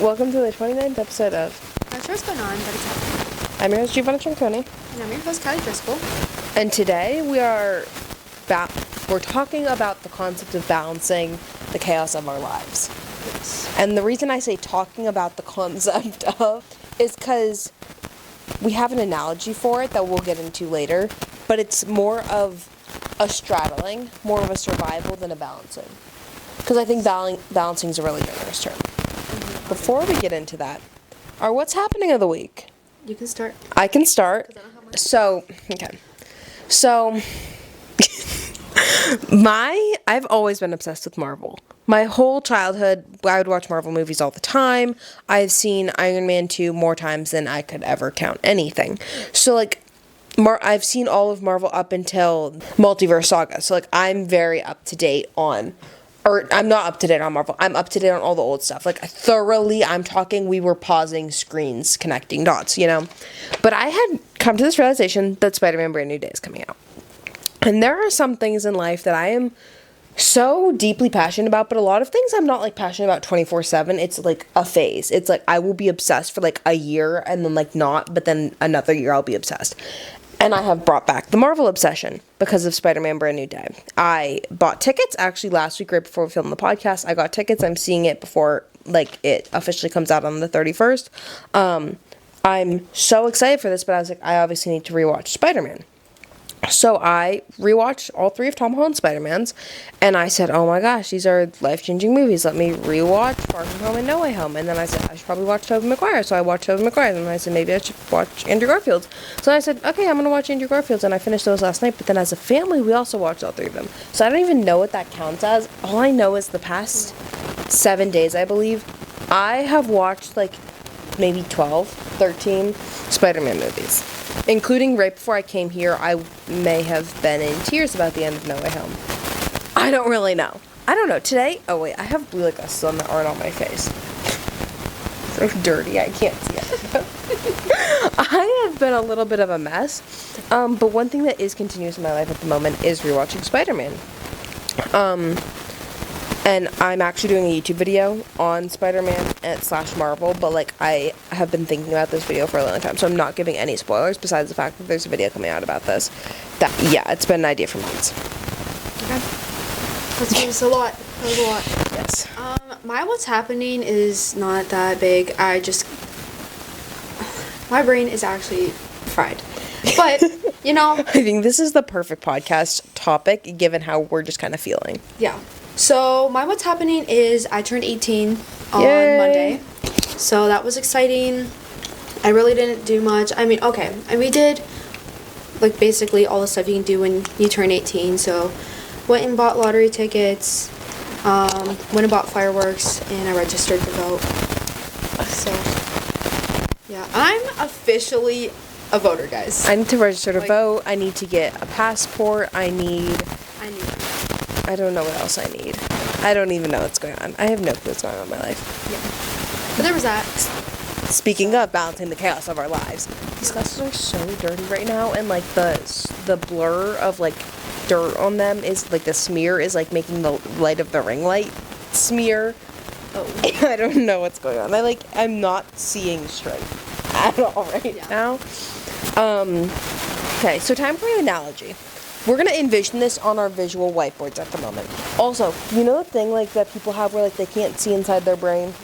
Welcome to the 29th episode of Not sure what's going on, but it's happening. I'm your host, Giovanna Trinconi. And I'm your host, Callie Driscoll. And today we're talking about the concept of balancing the chaos of our lives. Yes. And the reason I say talking about the concept of is because we have an analogy for it that we'll get into later, but it's more of a straddling, more of a survival than a balancing. Because I think balancing is a really generous term. Before we get into that, our what's happening of the week. You can start. I can start. So, I've always been obsessed with Marvel. My whole childhood, I would watch Marvel movies all the time. I've seen Iron Man 2 more times than I could ever count anything. So, I've seen all of Marvel up until Multiverse Saga. So, I'm very up to date on... Or, I'm not up to date on Marvel. I'm up to date on all the old stuff. Thoroughly, I'm talking, we were pausing screens, connecting dots, But I had come to this realization that Spider-Man Brand New Day is coming out. And there are some things in life that I am so deeply passionate about, but a lot of things I'm not, passionate about 24/7. It's, a phase. It's, I will be obsessed for, a year, and then, not, but then another year I'll be obsessed. And I have brought back the Marvel obsession because of Spider-Man Brand New Day. I bought tickets, actually, last week, right before we filmed the podcast. I got tickets. I'm seeing it before, it officially comes out on the 31st. I'm so excited for this, but I was I obviously need to rewatch Spider-Man. So I rewatched all three of Tom Holland's Spider-Mans, and I said, oh my gosh, these are life-changing movies. Let me rewatch Far From Home and No Way Home. And then I said, I should probably watch Tobey Maguire. So I watched Tobey Maguire, and then I said, maybe I should watch Andrew Garfield's. So I said, okay, I'm going to watch Andrew Garfield's, and I finished those last night. But then as a family, we also watched all three of them. So I don't even know what that counts as. All I know is the past 7 days, I believe, I have watched, maybe 12, 13 Spider-Man movies. Including right before I came here, I may have been in tears about the end of No Way Home. I don't really know. I don't know. Today, oh wait, I have blue liquors on that aren't on my face. So dirty, I can't see it. I have been a little bit of a mess. But one thing that is continuous in my life at the moment is rewatching Spider-Man. And I'm actually doing a YouTube video on Spider-Man / Marvel, but, I have been thinking about this video for a long time, so I'm not giving any spoilers besides the fact that there's a video coming out about this. It's been an idea for months. Okay. That's a lot. That was a lot. Yes. My what's happening is not that big. My brain is actually fried. But, I think this is the perfect podcast topic, given how we're just kind of feeling. Yeah. So, my what's happening is I turned 18 on Yay. Monday. So, that was exciting. I really didn't do much. I mean, okay. And we did, basically all the stuff you can do when you turn 18. So, went and bought lottery tickets, went and bought fireworks, and I registered to vote. So, yeah. I'm officially a voter, guys. I need to register to vote. I need to get a passport. I don't know what else I need. I don't even know what's going on. I have no clue what's going on in my life. Yeah. But there was that. Speaking of balancing the chaos of our lives, these glasses are so dirty right now, and the blur of dirt on them is the smear is making the light of the ring light smear. Oh. I don't know what's going on. I'm not seeing straight at all now. Okay, so time for an analogy. We're going to envision this on our visual whiteboards at the moment. Also, the thing that people have where they can't see inside their brain?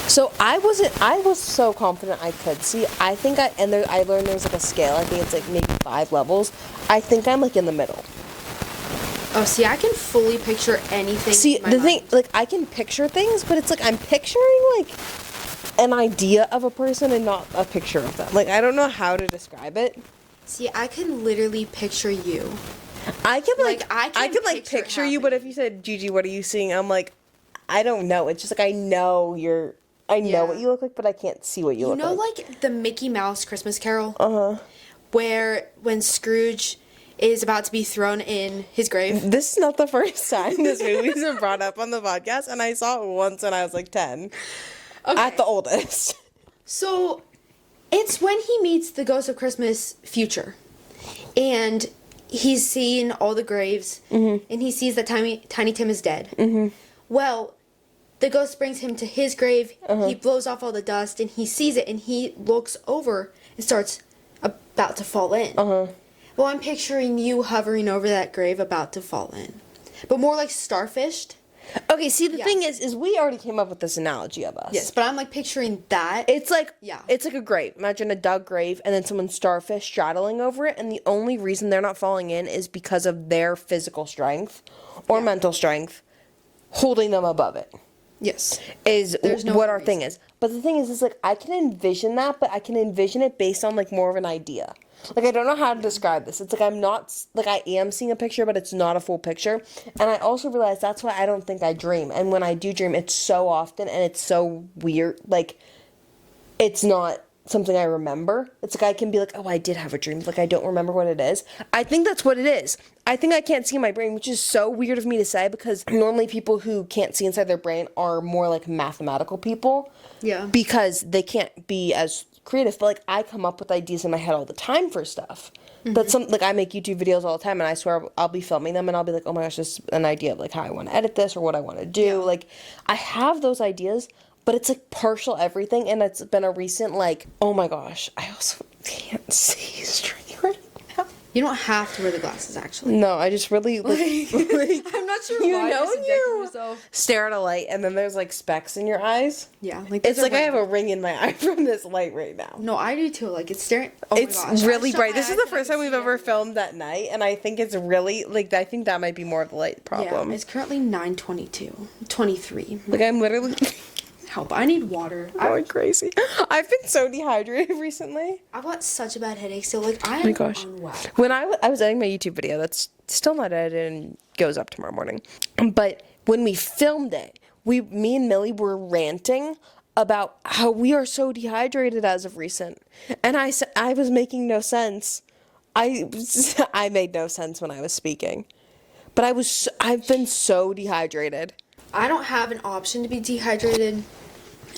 So I was so confident I could see. I think I learned there's a scale. I think it's maybe 5 levels. I think I'm in the middle. Oh, see, I can fully picture anything. See, in my the mind. thing, I can picture things, but it's I'm picturing an idea of a person and not a picture of them. I don't know how to describe it. See, I can literally picture you. I can picture you, but if you said, Gigi, what are you seeing? I'm I don't know. It's just I know what you look like, but I can't see what you look like. You know, the Mickey Mouse Christmas Carol? Uh-huh. Where when Scrooge is about to be thrown in his grave? This is not the first time this movie's been brought up on the podcast, and I saw it once when I was 10. Okay. At the oldest. So, it's when he meets the Ghost of Christmas future. And he's seeing all the graves. Mm-hmm. And he sees that Tiny Tim is dead. Mm-hmm. Well, the ghost brings him to his grave. He blows off all the dust, and he sees it, and he looks over and starts about to fall in. Well, I'm picturing you hovering over that grave about to fall in. But more like starfished. Okay, see, the thing is we already came up with this analogy of us. Yes, but I'm like picturing that. It's like, it's like a grave. Imagine a dug grave and then someone starfish straddling over it, and the only reason they're not falling in is because of their physical strength or mental strength holding them above it. Yes. Is what our thing is. But the thing is like, I can envision that, but I can envision it based on like more of an idea. Like, I don't know how to describe this. It's like I'm not, like, I am seeing a picture, but it's not a full picture. And I also realize that's why I don't think I dream. And when I do dream, it's so often and it's so weird. Like, it's not something I remember. It's like I can be like, oh, I did have a dream. Like, I don't remember what it is. I think that's what it is. I think I can't see my brain, which is so weird of me to say because normally people who can't see inside their brain are more like mathematical people. Yeah. Because they can't be as creative, but like I come up with ideas in my head all the time for stuff. But like I make YouTube videos all the time, and I swear I'll be filming them and I'll be like, oh my gosh, this is an idea of like how I want to edit this or what I want to do. Like I have those ideas, but it's like partial everything, and it's been a recent like, oh my gosh, I also can't see straight right now. You don't have to wear the glasses, actually. No, I just really like I'm not sure you why know I when subjected you myself. stare at a light and then there's like specks in your eyes. Yeah, like It's like I have a ring in my eye from this light right now. No, I do too. Like it's staring. Oh my It's gosh. really I shut bright. my This is eyes the and I first can time we've see ever everything. filmed at night, and I think it's really like I think that might be more of the light problem. Yeah, it's currently 23. Like I'm literally Help! I need water. going crazy. I've been so dehydrated recently. I've got such a bad headache. So like I am Oh my gosh. unwell. When I was editing my YouTube video, that's still not edited and goes up tomorrow morning. But when we filmed it, me and Millie were ranting about how we are so dehydrated as of recent. And I said I was making no sense. I made no sense when I was speaking. But I've been so dehydrated. I don't have an option to be dehydrated.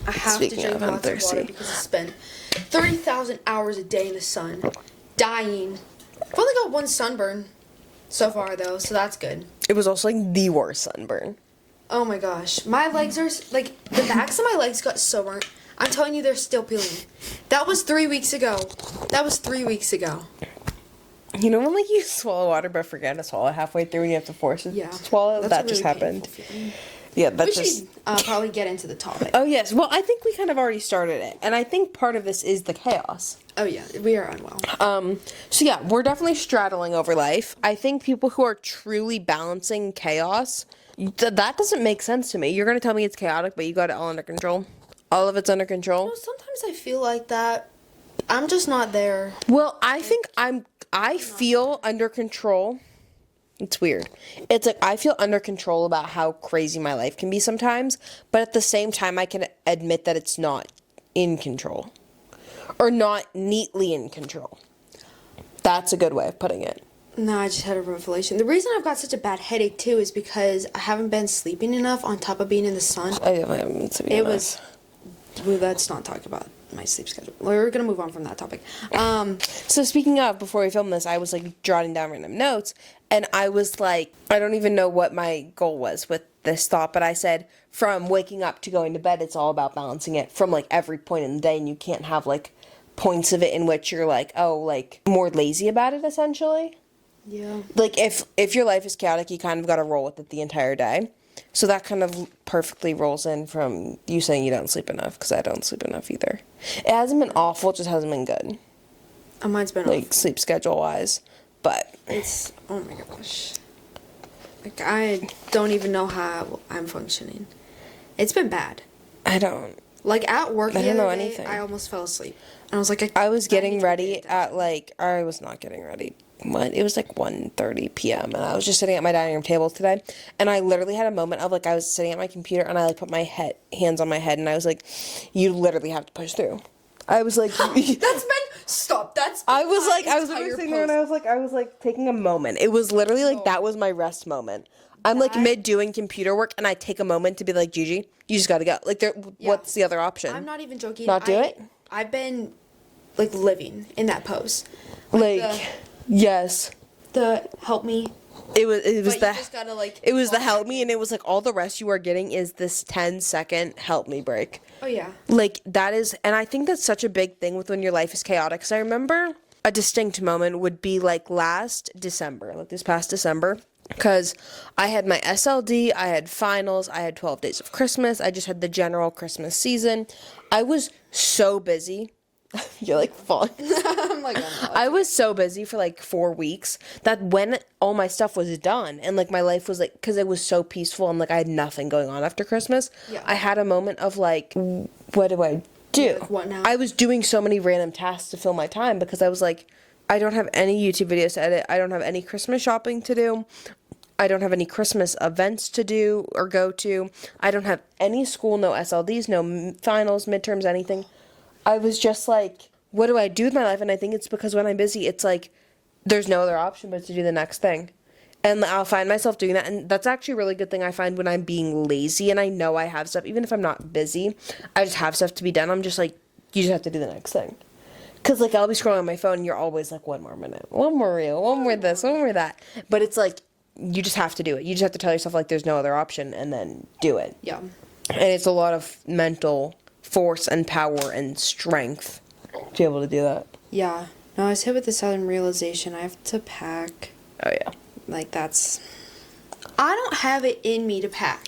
I have Speaking to drink of, I'm lots of water thirsty. because I spend 30,000 hours a day in the sun, dying. I've only got one sunburn so far though, so that's good. It was also like the worst sunburn. Oh my gosh, my legs are like the backs of my legs got so burnt. I'm telling you, they're still peeling. That was 3 weeks ago. You know when like you swallow water but forget to swallow it halfway through and you have to force it to swallow? That's That a just really happened. painful feeling. Yeah, that We just... should probably get into the topic. Oh, yes. Well, I think we kind of already started it. And I think part of this is the chaos. Oh yeah, we are unwell. So yeah, we're definitely straddling over life. I think people who are truly balancing chaos, that doesn't make sense to me. You're going to tell me it's chaotic, but you got it all under control? All of it's under control? No, sometimes I feel like that. I'm just not there. Well, I think I feel under control. It's weird. It's like I feel under control about how crazy my life can be sometimes, but at the same time I can admit that it's not in control. Or not neatly in control. That's a good way of putting it. No, I just had a revelation. The reason I've got such a bad headache too is because I haven't been sleeping enough on top of being in the sun. I definitely haven't been sleeping enough. Well, let's not talk about my sleep schedule. We're gonna move on from that topic. So speaking of, before we filmed this, I was like jotting down random notes, and I was like, I don't even know what my goal was with this thought, but I said from waking up to going to bed, it's all about balancing it from like every point in the day, and you can't have like points of it in which you're like, oh, like more lazy about it essentially. Yeah. Like if your life is chaotic, you kind of got to roll with it the entire day. So that kind of perfectly rolls in from you saying you don't sleep enough, because I don't sleep enough either. It hasn't been awful, it just hasn't been good. Mine's been Like sleep schedule wise, but it's oh my gosh. Like I don't even know how I'm functioning. It's been bad. I don't. Like at work, I the don't know other day, anything. I almost fell asleep. And I was like, I was need getting to ready get at like, I was not getting ready. What? It was like 1:30 p.m. and I was just sitting at my dining room table today, and I literally had a moment of like I was sitting at my computer and I like put my hands on my head and I was like, you literally have to push through. I was like, stop. That's I was literally sitting there and I was like taking a moment. It was literally like that was my rest moment. I'm like mid doing computer work and I take a moment to be like, Gigi, you just gotta go. Like what's the other option? I'm not even joking. Not do it? I've been like living in that pose. Like yes. The help me It was But you just gotta, like, it was the follow help me, and it was like all the rest you are getting is this 10-second help me break. Oh, yeah. Like, that is, and I think that's such a big thing with when your life is chaotic. Because I remember a distinct moment would be like last December, like this past December. Because I had my SLD, I had finals, I had 12 days of Christmas, I just had the general Christmas season. I was so busy. You're like falling. I'm like, oh, no. I was so busy for like 4 weeks that when all my stuff was done and like my life was like, because it was so peaceful and like I had nothing going on after Christmas, Yeah. I had a moment of like, what do I do? Like, what now? I was doing so many random tasks to fill my time because I was like, I don't have any YouTube videos to edit. I don't have any Christmas shopping to do. I don't have any Christmas events to do or go to. I don't have any school, no SLDs, no finals, midterms, anything. I was just like, what do I do with my life? And I think it's because when I'm busy, it's like, there's no other option but to do the next thing. And I'll find myself doing that. And that's actually a really good thing I find when I'm being lazy and I know I have stuff. Even if I'm not busy, I just have stuff to be done. I'm just like, you just have to do the next thing. Because, like, I'll be scrolling on my phone and you're always like, one more minute, one more reel, one more this, one more that. But it's like, you just have to do it. You just have to tell yourself, like, there's no other option and then do it. Yeah. And it's a lot of mental force and power and strength to be able to do that. Yeah. No, I was hit with the sudden realization I have to pack. Oh, yeah. Like, that's... I don't have it in me to pack.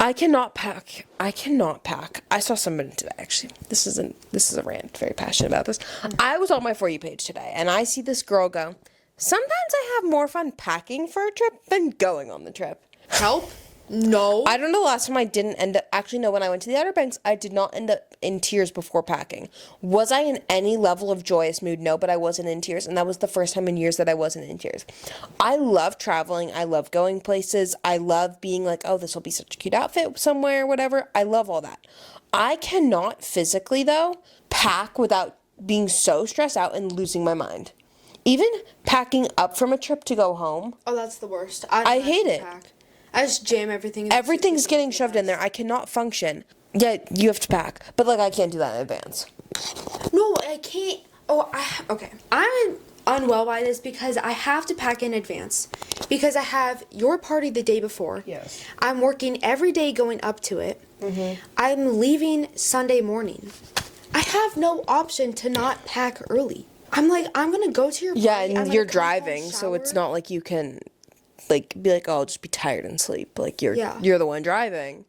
I cannot pack. I saw somebody today, actually. This is a rant. Very passionate about this. I was on my For You page today, and I see this girl go, sometimes I have more fun packing for a trip than going on the trip. Help? No. I don't know the last time I didn't end up... Actually, no, when I went to the Outer Banks, I did not end up in tears before packing. Was I in any level of joyous mood? No, but I wasn't in tears, and that was the first time in years that I wasn't in tears. I love traveling. I love going places. I love being like, oh, this will be such a cute outfit somewhere, whatever. I love all that. I cannot physically, though, pack without being so stressed out and losing my mind. Even packing up from a trip to go home. Oh, that's the worst. I hate it. Pack. I just jam everything in. Everything's getting shoved in there. I cannot function. Yeah, you have to pack. But, like, I can't do that in advance. No, I can't. Oh, okay. I'm unwell by this because I have to pack in advance. Because I have your party the day before. Yes. I'm working every day going up to it. Mm-hmm. I'm leaving Sunday morning. I have no option to not pack early. I'm like, I'm going to go to your party. Yeah, and you're driving, so it's not like you can... like, be like, oh, I'll just be tired and sleep. Like, you're the one driving.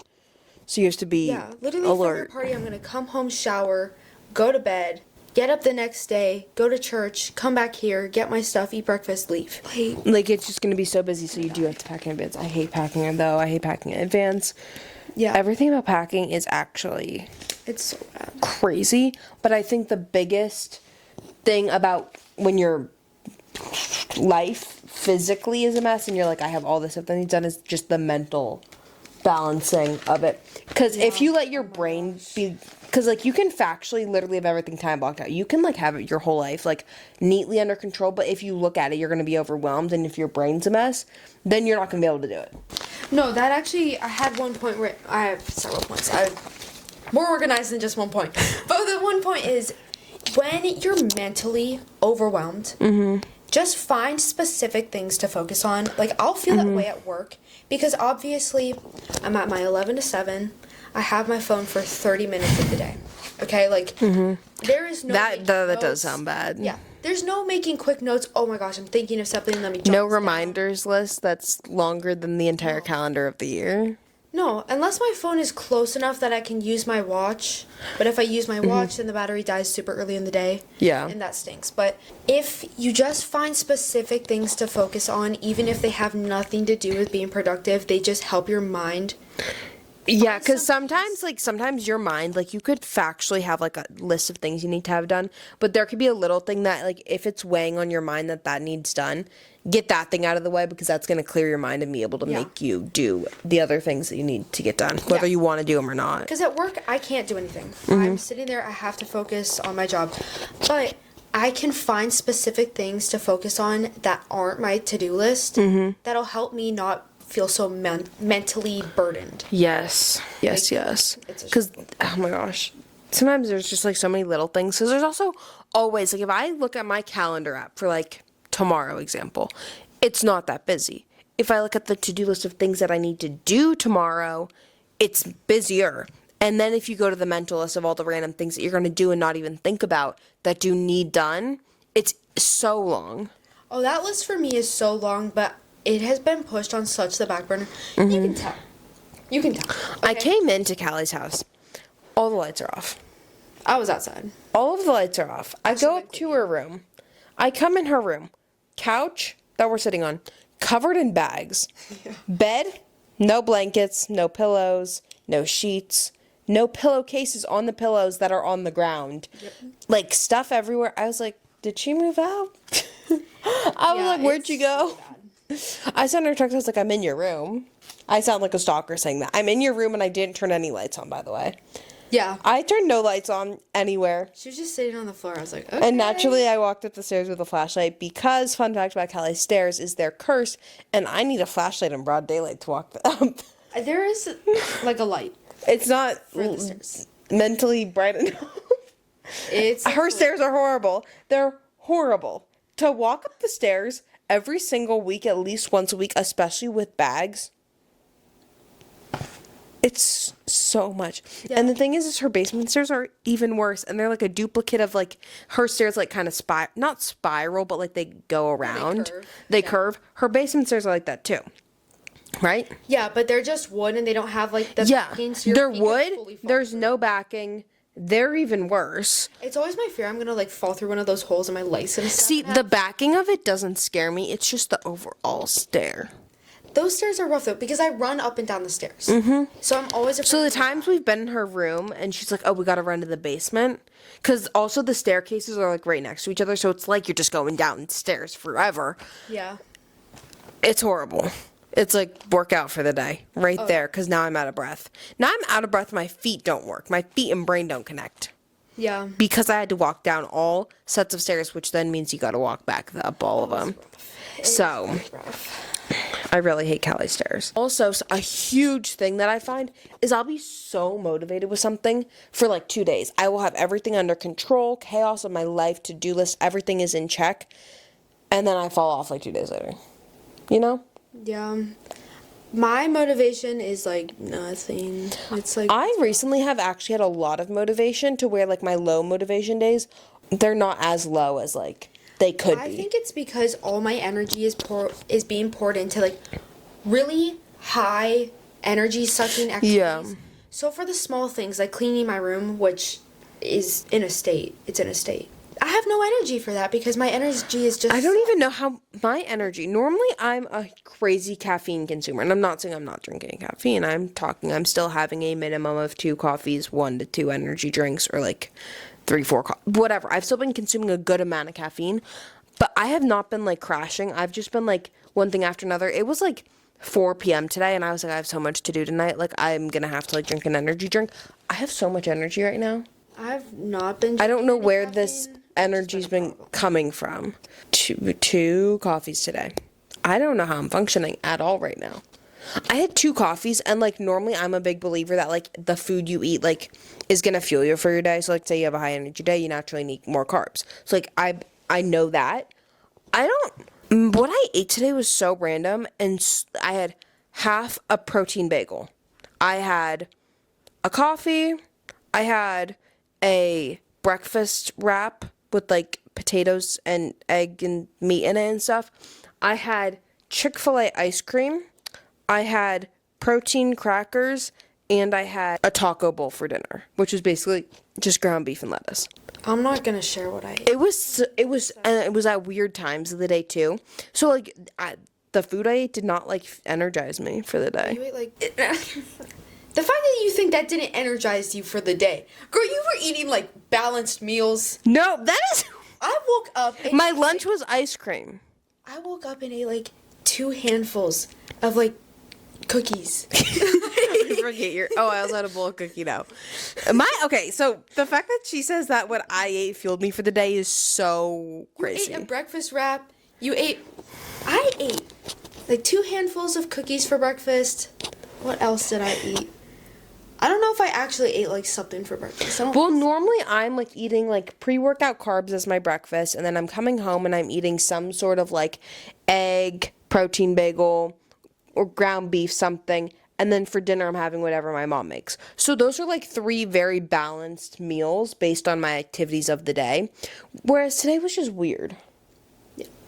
So you have to be literally alert. for your party, I'm going to come home, shower, go to bed, get up the next day, go to church, come back here, get my stuff, eat breakfast, leave. Like, it's just going to be so busy, so you do have to pack in advance. I hate packing it, though. I hate packing in advance. Yeah. Everything about packing is actually... it's so bad. Crazy. But I think the biggest thing about when your life physically is a mess and you're like, I have all this stuff that needs done, is just the mental balancing of it. Because if you let your brain be, because like you can factually literally have everything time blocked out. You can like have it your whole life like neatly under control, but if you look at it, you're going to be overwhelmed, and if your brain's a mess, then you're not going to be able to do it. No, that actually, I had one point where, I have several points. I'm more organized than just one point. But the one point is, when you're mentally overwhelmed, just find specific things to focus on. Like, I'll feel that way at work because obviously I'm at my 11 to 7. I have my phone for 30 minutes of the day. Okay? Like, there is no... That does sound bad. Yeah. There's no making quick notes. Oh my gosh, I'm thinking of something. Let me jot No this reminders list that's longer than the entire calendar of the year. down. No, unless my phone is close enough that I can use my watch. But if I use my watch, then the battery dies super early in the day. Yeah. And that stinks. But if you just find specific things to focus on, even if they have nothing to do with being productive, they just help your mind. Yeah, because sometimes your mind, like, you could factually have, like, a list of things you need to have done, but there could be a little thing that, like, if it's weighing on your mind that needs done, get that thing out of the way, because that's going to clear your mind and be able to make you do the other things that you need to get done, whether you want to do them or not. Because at work, I can't do anything. I'm sitting there, I have to focus on my job. But I can find specific things to focus on that aren't my to-do list that'll help me not feel so mentally burdened. Yes. Because, oh my gosh, sometimes there's just, like, so many little things. Because there's also always, like, if I look at my calendar app for, like, tomorrow example, it's not that busy. If I look at the to-do list of things that I need to do tomorrow, it's busier. And then if you go to the mental list of all the random things that you're going to do and not even think about that do need done, it's so long. Oh, that list for me is so long, but it has been pushed on such the back burner. You can tell. You can tell. Okay. I came into Callie's house. All the lights are off. I was outside. All of the lights are off. I go up to her room. I come in her room. Couch that we're sitting on, covered in bags. Yeah. Bed, no blankets, no pillows, no sheets, no pillowcases on the pillows that are on the ground. Yep. Like, stuff everywhere. I was like, did she move out? I was like, where'd you go? So I sent her a text. I was like, I'm in your room. I sound like a stalker saying that. I'm in your room, and I didn't turn any lights on, by the way. Yeah. I turned no lights on anywhere. She was just sitting on the floor. I was like, okay. And naturally, I walked up the stairs with a flashlight because, fun fact about Callie's stairs, is they're cursed, and I need a flashlight in broad daylight to walk up. There is, like, a light. It's not for the stairs. Mentally bright enough. Her stairs are horrible. They're horrible. To walk up the stairs every single week, at least once a week, especially with bags, it's so much. Yeah. And the thing is her basement stairs are even worse, and they're like a duplicate of like her stairs, like kind of not spiral, but like they go around. They curve. Her basement stairs are like that too, right? Yeah, but they're just wood, and they don't have like the backing. So they're wood. There's no backing. They're even worse. It's always my fear I'm gonna like fall through one of those holes in my license. See, the backing of it doesn't scare me. It's just the overall stair. Those stairs are rough though because I run up and down the stairs. Mm-hmm. So I'm always afraid. So the times we've been in her room and she's like, "Oh, we gotta run to the basement," because also the staircases are like right next to each other, so it's like you're just going down stairs forever. Yeah. It's horrible. It's like workout for the day right there because now I'm out of breath. Now I'm out of breath. My feet don't work. My feet and brain don't connect. Yeah. Because I had to walk down all sets of stairs, which then means you got to walk back up all of them. So. I really hate Callie's stairs. Also, a huge thing that I find is I'll be so motivated with something for like 2 days. I will have everything under control, chaos of my life, to-do list, everything is in check, and then I fall off like 2 days later. You know? Yeah. My motivation is like nothing. It's like I recently have actually had a lot of motivation to where like my low motivation days, they're not as low as like they could be. I think it's because all my energy is being poured into like really high energy sucking activities. Yeah. So for the small things like cleaning my room, which is in a state, I have no energy for that because my energy is just. I don't even know how my energy. Normally, I'm a crazy caffeine consumer, and I'm not saying I'm not drinking caffeine. I'm still having a minimum of 2 coffees, 1 to 2 energy drinks, or like 3, 4, whatever. I've still been consuming a good amount of caffeine, but I have not been like crashing. I've just been like one thing after another. It was like 4 p.m. today, and I was like, I have so much to do tonight. Like, I'm gonna have to like drink an energy drink. I have so much energy right now. I've not been. I don't know where this energy's been coming from. 2 coffees today. I don't know how I'm functioning at all right now. I had 2 coffees, and like normally I'm a big believer that like the food you eat like is gonna fuel you for your day. So like say you have a high energy day, you naturally need more carbs. So like I know that. What I ate today was so random, and I had half a protein bagel. I had a coffee. I had a breakfast wrap with like potatoes and egg and meat in it and stuff. I had Chick-fil-A ice cream. I had protein crackers, and I had a taco bowl for dinner, which was basically just ground beef and lettuce. I'm not gonna share what I ate. It was at weird times of the day too. So like the food I ate did not like energize me for the day. You ate like the fact that you think that didn't energize you for the day, girl. You were eating like balanced meals. No, that is. I woke up. And my lunch was ice cream. I woke up and ate like 2 handfuls of like cookies. I also had a bowl of cookie dough. So the fact that she says that what I ate fueled me for the day is so crazy. You ate a breakfast wrap. I ate like 2 handfuls of cookies for breakfast. What else did I eat? I don't know if I actually ate, like, something for breakfast. Well, normally I'm, like, eating, like, pre-workout carbs as my breakfast, and then I'm coming home and I'm eating some sort of, like, egg, protein bagel, or ground beef something, and then for dinner I'm having whatever my mom makes. So those are, like, 3 very balanced meals based on my activities of the day, whereas today was just weird.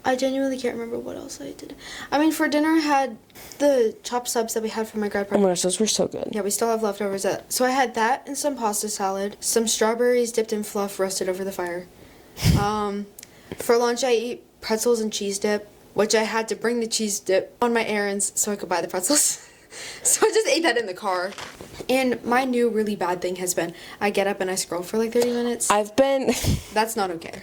I genuinely can't remember what else I did. I mean, for dinner, I had the chopped subs that we had from my grad Oh party. my gosh, those were so good. Yeah, we still have leftovers. So I had that and some pasta salad, some strawberries dipped in fluff roasted over the fire. For lunch, I ate pretzels and cheese dip, which I had to bring the cheese dip on my errands so I could buy the pretzels. So I just ate that in the car. And my new really bad thing has been I get up and I scroll for like 30 minutes. That's not okay.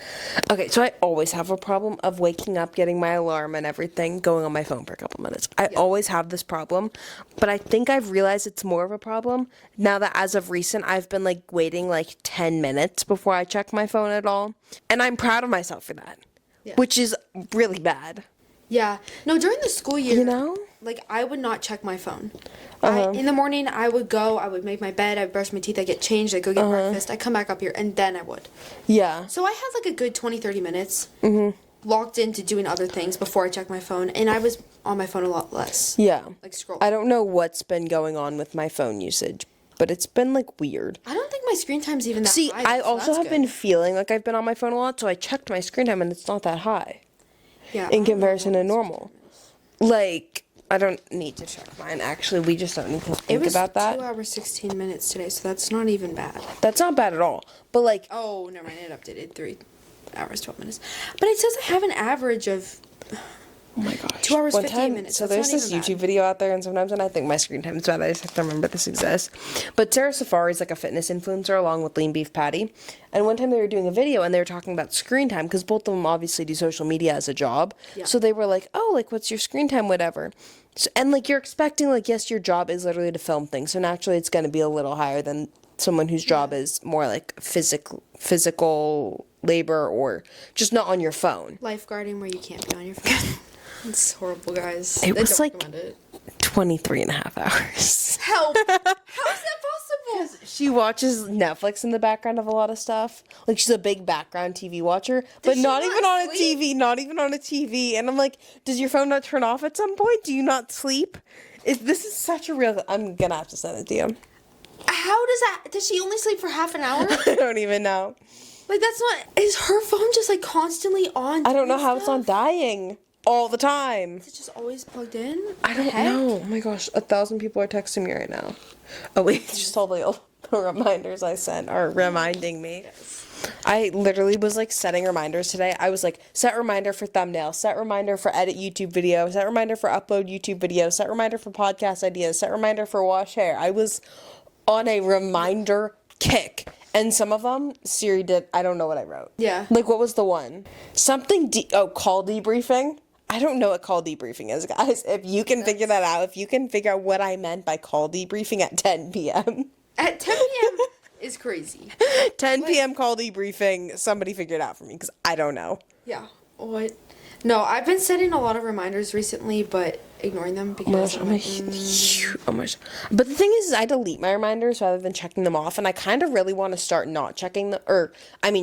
Okay, so I always have a problem of waking up, getting my alarm and everything, going on my phone for a couple minutes. I always have this problem, but I think I've realized it's more of a problem now that as of recent, I've been like waiting like 10 minutes before I check my phone at all. And I'm proud of myself for that, which is really bad. Yeah. No, during the school year, you know, like I would not check my phone. In the morning, I would make my bed, I'd brush my teeth, I'd get changed, I'd go get breakfast, I'd come back up here, and then I would. Yeah. So I had like a good 20, 30 minutes locked into doing other things before I checked my phone, and I was on my phone a lot less. Yeah. Like scrolling. I don't know what's been going on with my phone usage, but it's been like weird. I don't think my screen time's even that high. See, I also have been feeling like I've been on my phone a lot, so I checked my screen time and it's not that high. Yeah. In comparison to normal. Like, I don't need to check mine. Actually, we just don't need to think about that. It was 2 hours, 16 minutes today, so that's not even bad. That's not bad at all. But, like... Oh, never mind. It updated 3 hours, 12 minutes. But it says I have an average of... Oh my gosh. 2 hours, 15 minutes. So there's this YouTube video out there, and sometimes when I think my screen time is bad, I just have to remember this exists. But Sarah Safari is like a fitness influencer along with Lean Beef Patty. And one time they were doing a video, and they were talking about screen time, because both of them obviously do social media as a job. Yeah. So they were like, oh, like, what's your screen time, whatever. So, and, like, you're expecting, like, yes, your job is literally to film things, so naturally it's going to be a little higher than someone whose job is more, like, physical labor or just not on your phone. Lifeguarding where you can't be on your phone. It's horrible, guys. It was like 23 and a half hours. Help! How is that possible? She watches Netflix in the background of a lot of stuff. Like, she's a big background TV watcher, but not even on a TV. Not even on a TV. And I'm like, does your phone not turn off at some point? Do you not sleep? This is such a real... I'm gonna have to send it to you. How does that... Does she only sleep for half an hour? I don't even know. Like, that's not... Is her phone just, like, constantly on? I don't know how it's not dying all the time. Is it just always plugged in? I don't know. Oh my gosh, 1,000 people are texting me right now. Oh wait, it's just all the reminders I sent are reminding me. Yes. I literally was like setting reminders today. I was like, set reminder for thumbnail, set reminder for edit YouTube video, set reminder for upload YouTube video, set reminder for podcast ideas, set reminder for wash hair. I was on a reminder kick. And some of them, Siri did, I don't know what I wrote. Yeah. Like, what was the one? Something, call debriefing. I don't know what call debriefing is, guys. If you can figure that out, if you can figure out what I meant by call debriefing at 10 p.m. At 10 p.m. is crazy. 10 p.m. call debriefing, somebody figure it out for me, because I don't know. Yeah. What? No, I've been setting a lot of reminders recently, but ignoring them because Oh my gosh. But the thing is I delete my reminders rather than checking them off, and I kind of really want to start not checking them,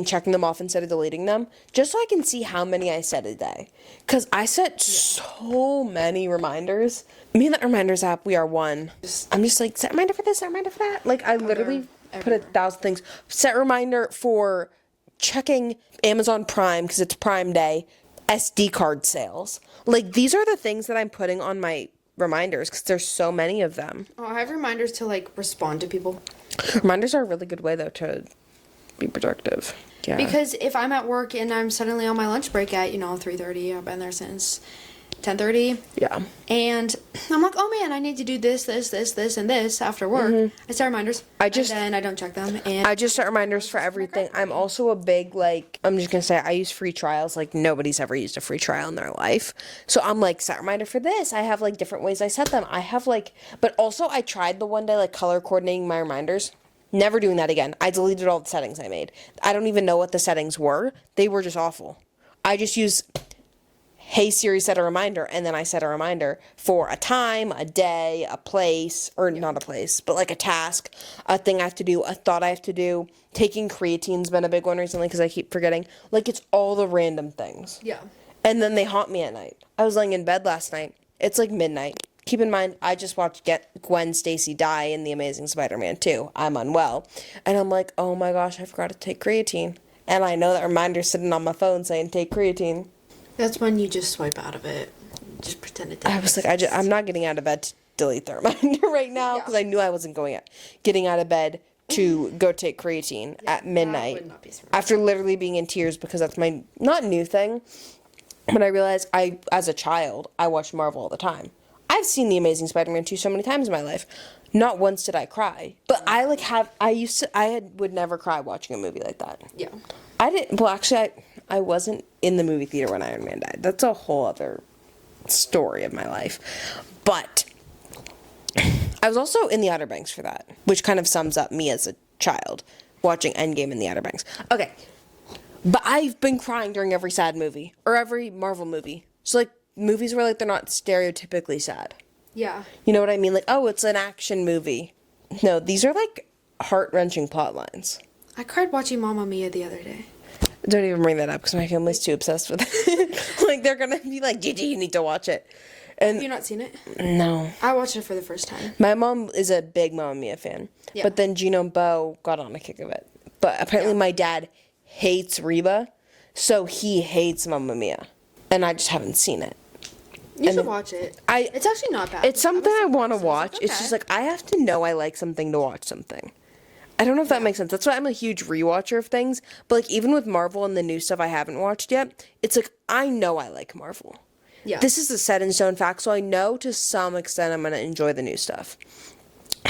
checking them off instead of deleting them, just so I can see how many I set a day. Because I set so many reminders. Me and that reminders app, we are one. I'm just like, set reminder for this, set reminder for that. Like, I literally put 1,000 things. Set reminder for checking Amazon Prime, because it's Prime Day. SD card sales. Like, these are the things that I'm putting on my reminders because there's so many of them. Oh, I have reminders to, like, respond to people. Reminders are a really good way, though, to be productive. Yeah. Because if I'm at work and I'm suddenly on my lunch break at, 3:30, I've been there since 10:30. Yeah. And I'm like, oh man, I need to do this, and this after work. I set reminders. And then I don't check them. And I just set reminders for everything. I'm also a big, like, I'm just going to say, I use free trials. Like, nobody's ever used a free trial in their life. So I'm like, set reminder for this. I have, like, different ways I set them. I have, like, but also I tried the one day, like, color coordinating my reminders. Never doing that again. I deleted all the settings I made. I don't even know what the settings were. They were just awful. I just use hey Siri, set a reminder, and then I set a reminder for a time, a day, a place, or not a place, but like a task, a thing I have to do, a thought I have to do. Taking creatine's been a big one recently because I keep forgetting. Like, it's all the random things. Yeah. And then they haunt me at night. I was laying in bed last night. It's like midnight. Keep in mind, I just watched Gwen Stacy die in The Amazing Spider-Man 2. I'm unwell. And I'm like, oh my gosh, I forgot to take creatine. And I know that reminder's sitting on my phone saying, take creatine. That's when you just swipe out of it. Just pretend it didn't. I was like, I'm not getting out of bed to delete the reminder right now because I knew I wasn't getting out of bed to go take creatine at midnight. That would not be smart. After literally being in tears because that's my, not new thing, but I realized as a child, I watched Marvel all the time. I've seen The Amazing Spider-Man 2 so many times in my life. Not once did I cry. But I would never cry watching a movie like that. Yeah. I wasn't in the movie theater when Iron Man died. That's a whole other story of my life. But I was also in the Outer Banks for that, which kind of sums up me as a child watching Endgame in the Outer Banks. Okay. But I've been crying during every sad movie or every Marvel movie. So like movies where like they're not stereotypically sad. Yeah. You know what I mean? Like, oh, it's an action movie. No, these are like heart-wrenching plot lines. I cried watching Mamma Mia the other day. Don't even bring that up because my family's too obsessed with it. Like, they're gonna be like, Gigi, you need to watch it. And Have you not seen it? no. I watched it for the first time. My mom is a big Mamma Mia fan. Yeah. But then Gino and Bo got on a kick of it. But apparently my dad hates Reba, so he hates Mamma Mia. And I just haven't seen it. You should watch it. It's actually not bad. It's something I want to watch. Okay. It's just like, I have to know I like something to watch something. I don't know if that makes sense. That's why I'm a huge rewatcher of things. But like, even with Marvel and the new stuff I haven't watched yet, it's like, I know I like Marvel. Yeah. This is a set in stone fact, so I know to some extent I'm going to enjoy the new stuff.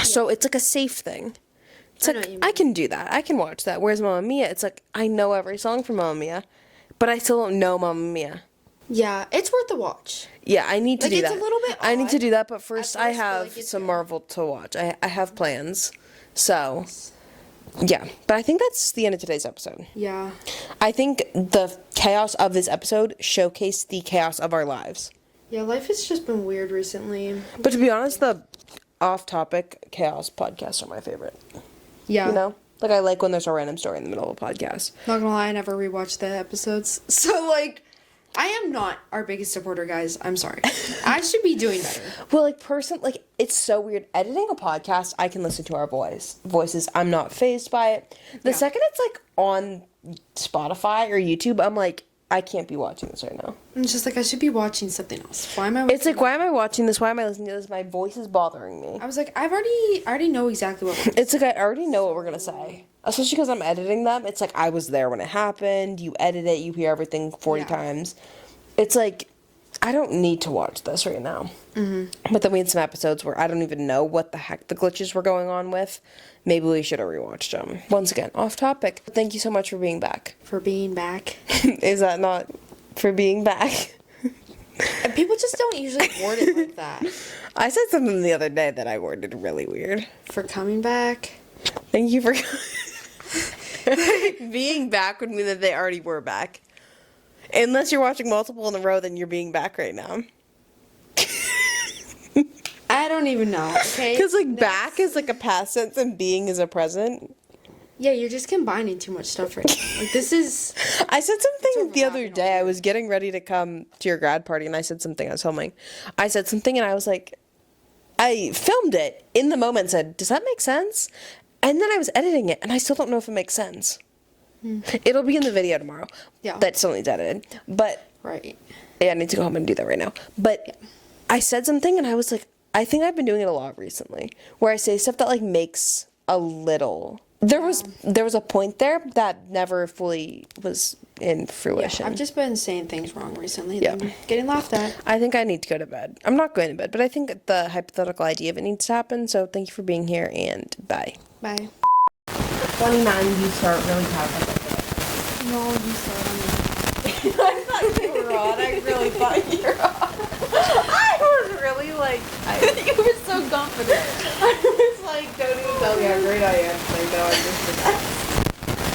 So it's like a safe thing. It's I know like, what you mean. I can do that. I can watch that. Whereas Mamma Mia, it's like, I know every song from Mamma Mia, but I still don't know Mamma Mia. Yeah, it's worth the watch. Yeah, I need to Like, do it's that. a little bit I need odd to do that, but first at I first, but, have like, it's some good. Marvel to watch. I have plans. So, yeah. But I think that's the end of today's episode. Yeah. I think the chaos of this episode showcased the chaos of our lives. Yeah, life has just been weird recently. But to be honest, the off-topic chaos podcasts are my favorite. Yeah. You know? Like, I like when there's a random story in the middle of a podcast. Not gonna lie, I never rewatched the episodes. So, like, I am not our biggest supporter, guys. I'm sorry. I should be doing better. Well, like, it's so weird. Editing a podcast, I can listen to our voices. I'm not fazed by it. The second it's, like, on Spotify or YouTube, I'm like, I can't be watching this right now. It's just like, I should be watching something else. Why am I watching It's like, why am I watching this? Why am I listening to this? My voice is bothering me. I was like, I already know exactly what we're It's like, I already know what we're going to say. Especially because I'm editing them. It's like, I was there when it happened. You edit it. You hear everything 40 times. It's like, I don't need to watch this right now. Mm-hmm. But then we had some episodes where I don't even know what the heck the glitches were going on with. Maybe we should have rewatched them. Once again, off topic. Thank you so much for being back. For being back. Is that not for being back? And people just don't usually word it like that. I said something the other day that I worded really weird. For coming back. Thank you for being back would mean that they already were back. Unless you're watching multiple in a row, then you're being back right now. I don't even know, okay? Because, like, back is, like, a past tense and being is a present. Yeah, you're just combining too much stuff right now. Like, this is... I said something the other overlapping day. I was getting ready to come to your grad party, and I said something. I was filming. I said something, and I was like... I filmed it in the moment and said, does that make sense? And then I was editing it, and I still don't know if it makes sense. It'll be in the video tomorrow. Yeah. That still needs edited. But... Right. Yeah, I need to go home and do that right now. But I said something, and I was like... I think I've been doing it a lot recently, where I say stuff that, like, makes a little... There was a point there that never fully was in fruition. I've just been saying things wrong recently. Yeah. Yeah. Getting laughed at. I think I need to go to bed. I'm not going to bed, but I think the hypothetical idea of it needs to happen. So thank you for being here, and bye. Bye. 29, you start really proud of it. No, you said on I thought you were on. I really thought you were on. I was really like... You were so confident. I was like, don't even tell me how great I am. I know I'm just...